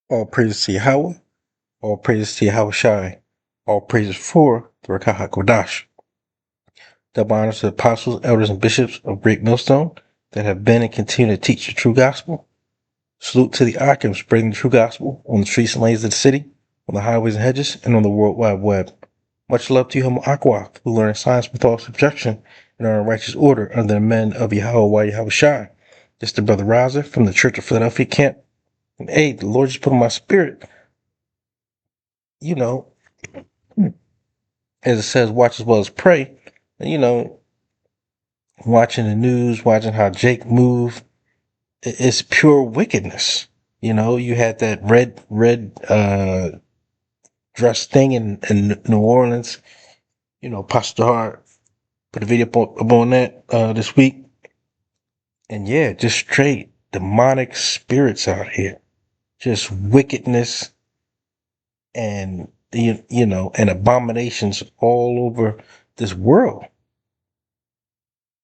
All praises to Yahweh, all praises to Yahweh Shai, all praises for the Rakah HaKodash. Double honors to the apostles, elders, and bishops of Great Millstone that have been and continue to teach the true gospel. Salute to the Akim spreading the true gospel on the streets and lanes of the city, on the highways and hedges, and on the World Wide Web. Much love to you, Homo Aqua, who learn science with all subjection and are in righteous order under the men of Yahweh Yahweh Shai. This is the brother Raza from the Church of Philadelphia camp. And hey, the Lord just put in my spirit, you know, as it says, watch as well as pray. And, watching the news, watching how Jake moved, it's pure wickedness. You had that red dress thing in New Orleans. Pastor Hart put a video up on that this week. And yeah, just straight demonic spirits out here. Just wickedness and and abominations all over this world.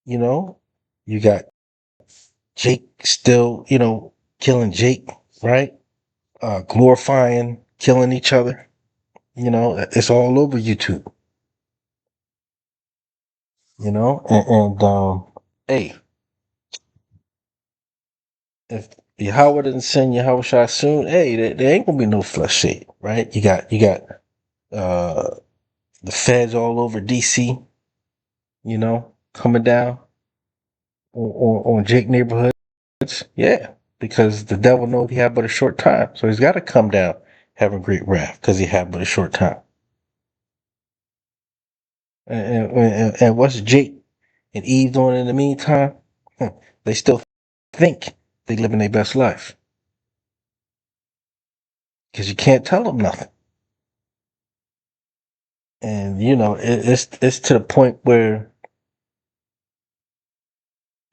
You got Jake still, killing Jake, right? Glorifying, killing each other. It's all over YouTube. Hey, if Yahweh didn't send Yahweh Shai soon, hey, there ain't gonna be no flesh saved, right? You got uh the feds all over DC, coming down on Jake neighborhoods. Yeah, because the devil knows he had but a short time. So he's got to come down having great wrath because he had but a short time. And what's Jake and Eve doing in the meantime? They still think they living their best life because you can't tell them nothing. And it's to the point where,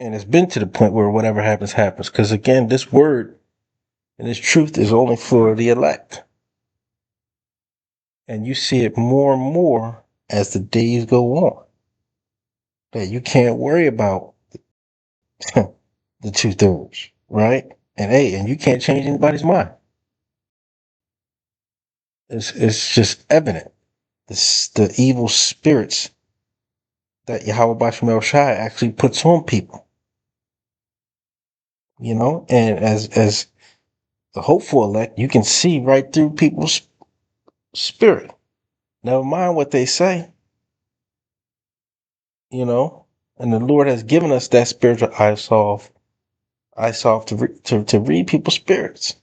and it's been to the point where whatever happens happens. Because again, this word and this truth is only for the elect, and you see it more and more as the days go on. That you can't worry about the 2/3, right? And you can't change anybody's mind. It's just evident. The evil spirits that Yahweh Basham Shai actually puts on people. And as the hopeful elect, you can see right through people's spirit. Never mind what they say. And the Lord has given us that spiritual eye solve to read people's spirits.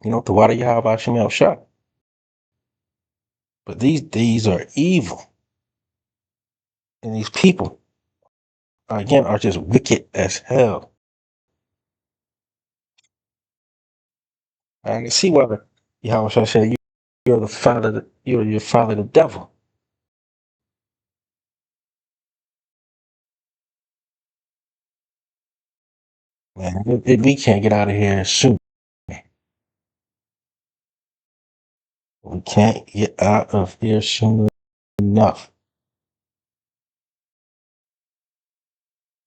The water Yahweh Basham Shai. But these are evil. And these people, again, are just wicked as hell. I can see why Yahweh Shai said you're the father, you're your father, the devil. Man, we can't get out of here soon. We can't get out of here soon enough.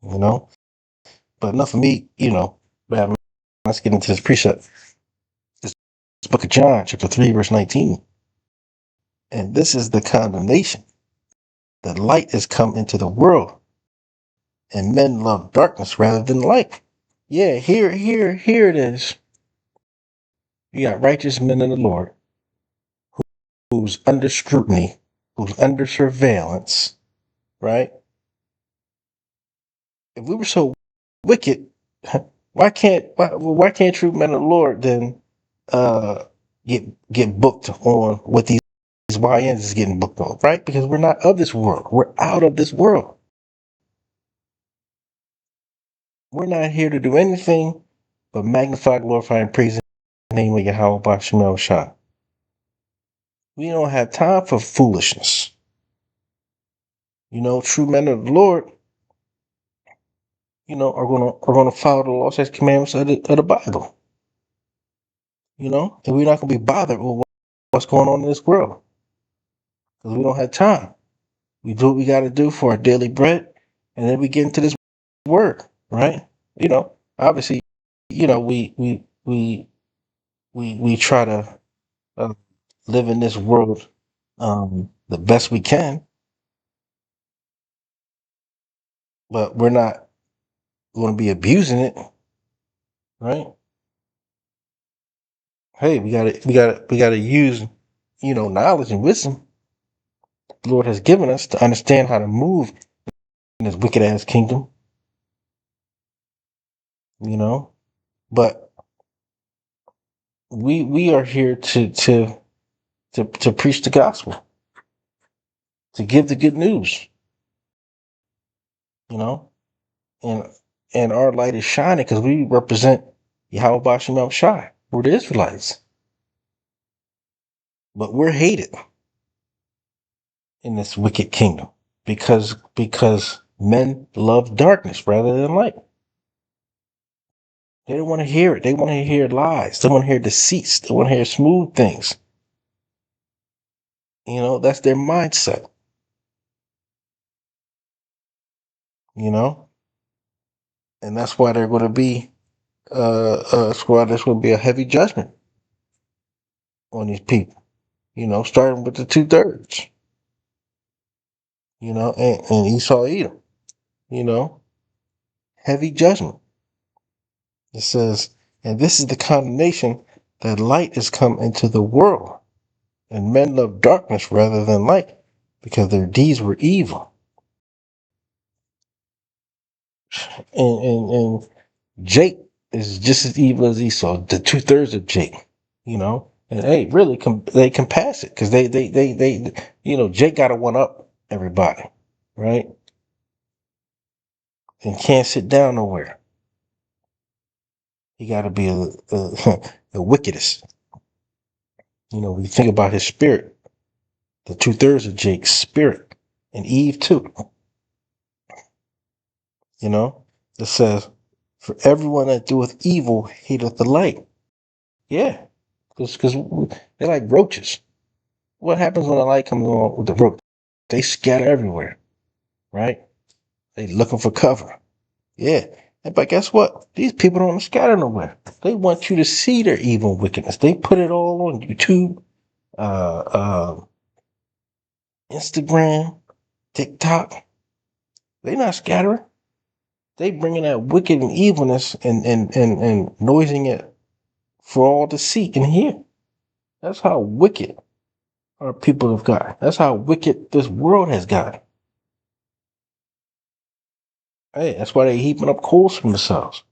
But enough of me, but let's get into this precept. This book of John, chapter 3, verse 19. And this is the condemnation. The light has come into the world, and men love darkness rather than light. Yeah, here it is. You got righteous men in the Lord who's under scrutiny, who's under surveillance, right? If we were so wicked, why can't true men of the Lord then uh get booked on what these YNs is getting booked on, right? Because we're not of this world. We're out of this world. We're not here to do anything but magnify, glorify, and praise the name of Yahweh Bashemel Shah. We don't have time for foolishness. True men of the Lord, are gonna follow the laws and commandments of the Bible. And we're not gonna be bothered with what's going on in this world because we don't have time. We do what we got to do for our daily bread, and then we get into this word, right? Obviously, we we try to uh, live in this world the best we can, but we're not going to be abusing it, right? Hey, we gotta use, knowledge and wisdom the Lord has given us to understand how to move in this wicked ass kingdom, you know. But we are here to preach the gospel, to give the good news, you know, and and our light is shining because we represent Yahweh Bashim Shai. We're the Israelites, but we're hated in this wicked kingdom because men love darkness rather than light. They don't want to hear it. They want to hear lies. They want to hear deceits. They want to hear smooth things. That's their mindset. You know, and that's why they're going to be that's why there's going to be a heavy judgment on these people. Starting with the 2/3. And Esau Edom. You know, heavy judgment. It says, and this is the condemnation that light is come into the world, and men love darkness rather than light, because their deeds were evil. And Jake is just as evil as Esau. The 2/3 of Jake. And hey, really, they can pass it because they Jake got to one up everybody, right? And can't sit down nowhere. He got to be the wickedest. When you think about his spirit, the 2/3 of Jake's spirit, and Eve too. It says, "For everyone that doeth evil hateth the light." Yeah, because they're like roaches. What happens when the light comes on with the roach? They scatter everywhere, right? They looking for cover. Yeah. But guess what? These people don't scatter nowhere. They want you to see their evil wickedness. They put it all on YouTube, uh, uh, Instagram, TikTok. They not scattering. They bringing that wicked and evilness and noising it for all to see and hear. That's how wicked our people have got. That's how wicked this world has got. Hey, that's why they heaping up coals from themselves.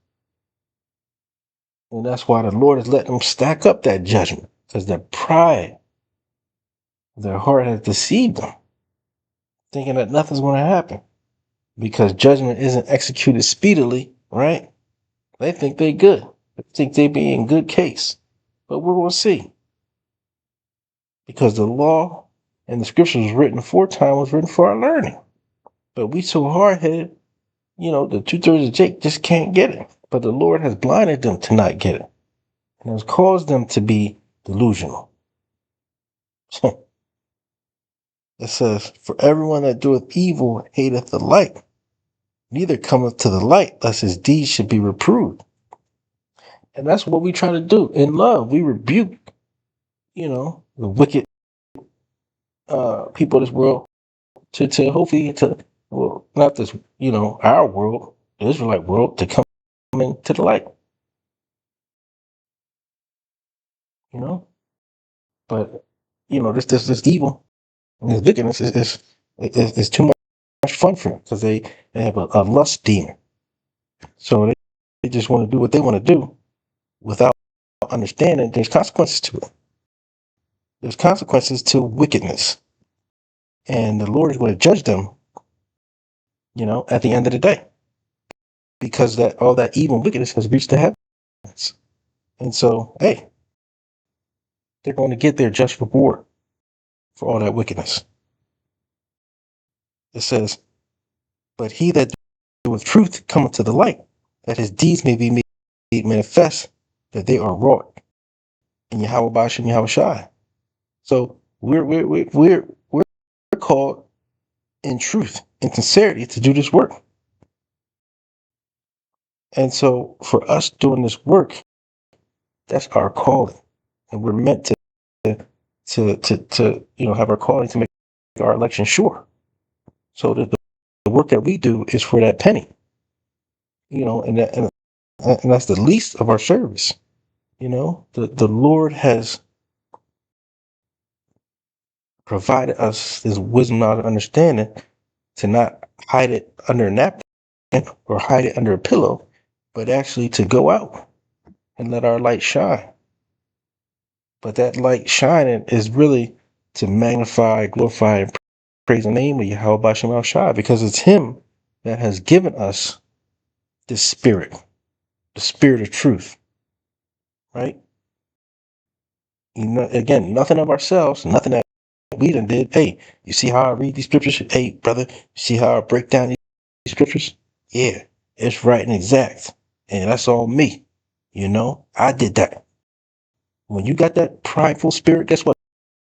And that's why the Lord is letting them stack up that judgment. Because their pride, their heart has deceived them, thinking that nothing's going to happen. Because judgment isn't executed speedily, right? They think they good. They think they be in good case. But we're going to see. Because the law and the scriptures was written aforetime was written for our learning. But we so hard-headed, the 2/3 of Jake just can't get it. But the Lord has blinded them to not get it. And has caused them to be delusional. It says, "For everyone that doeth evil hateth the light, neither cometh to the light, lest his deeds should be reproved." And that's what we try to do in love. We rebuke, the wicked people of this world to hopefully well, not this, our world, the Israelite world, to come into the light. You know, but this evil and this wickedness is too much fun for them because they have a lust demon. So they just want to do what they want to do without understanding there's consequences to it. There's consequences to wickedness. And the Lord is going to judge them, at the end of the day. Because that all that evil and wickedness has reached the heavens. And so, hey, they're going to get their just reward for all that wickedness. It says, "But he that doeth truth cometh to the light, that his deeds may be made manifest, that they are wrought in Yahweh Bash and Yahweh Shai." So we're called in truth and sincerity to do this work. And so for us doing this work, that's our calling. And we're meant to have our calling to make our election sure. So the work that we do is for that penny, and that's the least of our service. The Lord has provided us this wisdom, knowledge, and understanding to not hide it under a napkin or hide it under a pillow, but actually to go out and let our light shine. But that light shining is really to magnify, glorify, and praise the name of Yahweh Bashem Al Shai, because it's Him that has given us this spirit, the spirit of truth, right? Again, nothing of ourselves, nothing that we done did. Hey, you see how I read these scriptures? Hey, brother, you see how I break down these scriptures? Yeah, it's right and exact. And that's all me. I did that. When you got that prideful spirit, guess what?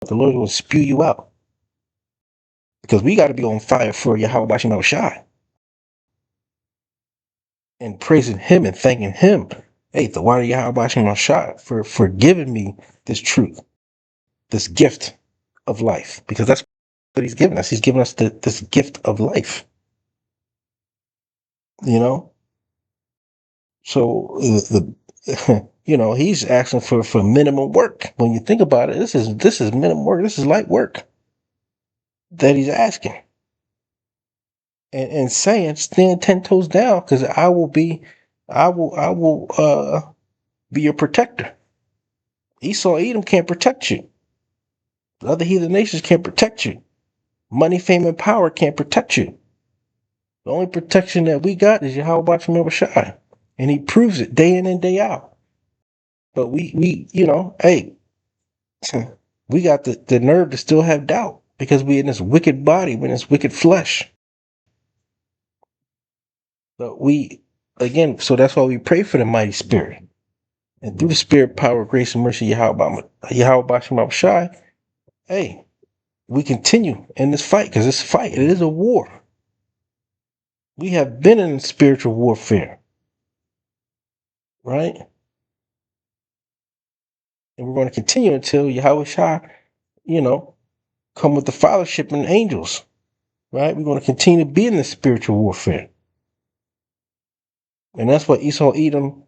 The Lord will spew you out. Because we got to be on fire for Yahweh Bashem Shai. And praising Him and thanking Him. Hey, the water Yahweh Bashem Shai for giving me this truth, this gift of life. Because that's what He's given us. He's given us this gift of life. So He's asking for minimum work. When you think about it, this is minimum work. This is light work that He's asking. And saying, stand 10 toes down, because I will be your protector. Esau, Edom can't protect you. The other heathen nations can't protect you. Money, fame, and power can't protect you. The only protection that we got is Yahweh Bashem Shai. And He proves it day in and day out. But we hey, we got the nerve to still have doubt, because we in this wicked body, we're in this wicked flesh. But so that's why we pray for the mighty spirit. And through the spirit, power, grace, and mercy, Yahweh Bashem Shai, hey, we continue in this fight, because it's a fight. It is a war. We have been in spiritual warfare, right? And we're going to continue until Yahweh Shai, come with the fellowship and angels, right? We're going to continue to be in this spiritual warfare. And that's what Esau, Edom,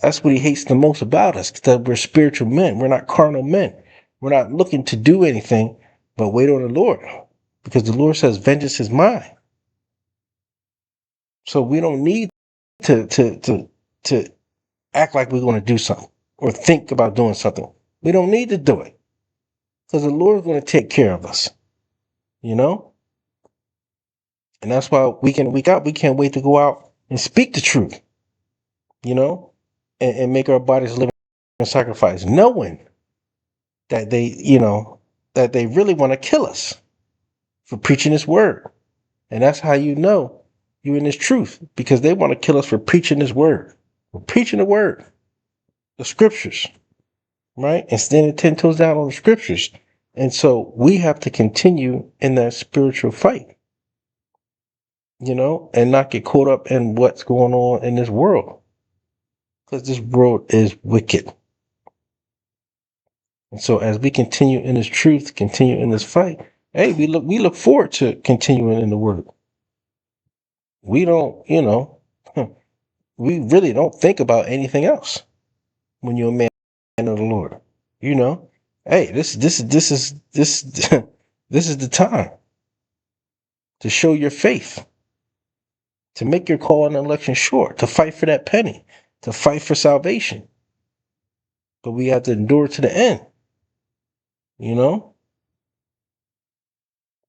that's what he hates the most about us, that we're spiritual men. We're not carnal men. We're not looking to do anything but wait on the Lord, because the Lord says, vengeance is mine. So we don't need to act like we're going to do something or think about doing something. We don't need to do it, because the Lord's going to take care of us, And that's why week in, week out, we can't wait to go out and speak the truth, and make our bodies living sacrifice, knowing that they really want to kill us for preaching this word. And that's how you know you're in this truth, because they want to kill us for preaching this word. We're preaching the word, the scriptures, right? And standing 10 toes down on the scriptures. And so we have to continue in that spiritual fight, and not get caught up in what's going on in this world, because this world is wicked. And so as we continue in this truth, continue in this fight, hey, we look forward to continuing in the word. We don't, we really don't think about anything else when you're a man of the Lord. Hey, this is this is the time to show your faith, to make your call and election sure, to fight for that penny, to fight for salvation. But we have to endure to the end,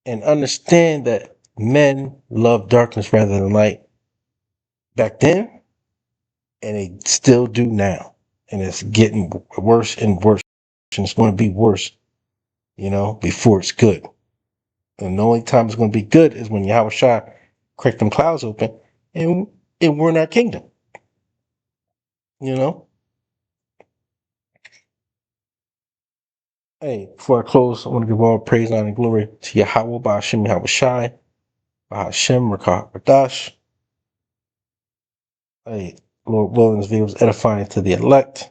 and understand that men love darkness rather than light back then, and they still do now. And it's getting worse and worse, and it's going to be worse, before it's good. And the only time it's going to be good is when Yahweh Shai crack them clouds open and we're in our kingdom. Hey, before I close, I want to give all praise, honor, and glory to Yahweh Ba'ashem Yahweh Shai, Ba'ashem Rakah Radash. Hey, Lord willing, this video was edifying to the elect.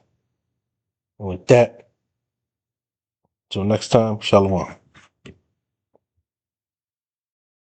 And with that, Until next time, Shalom.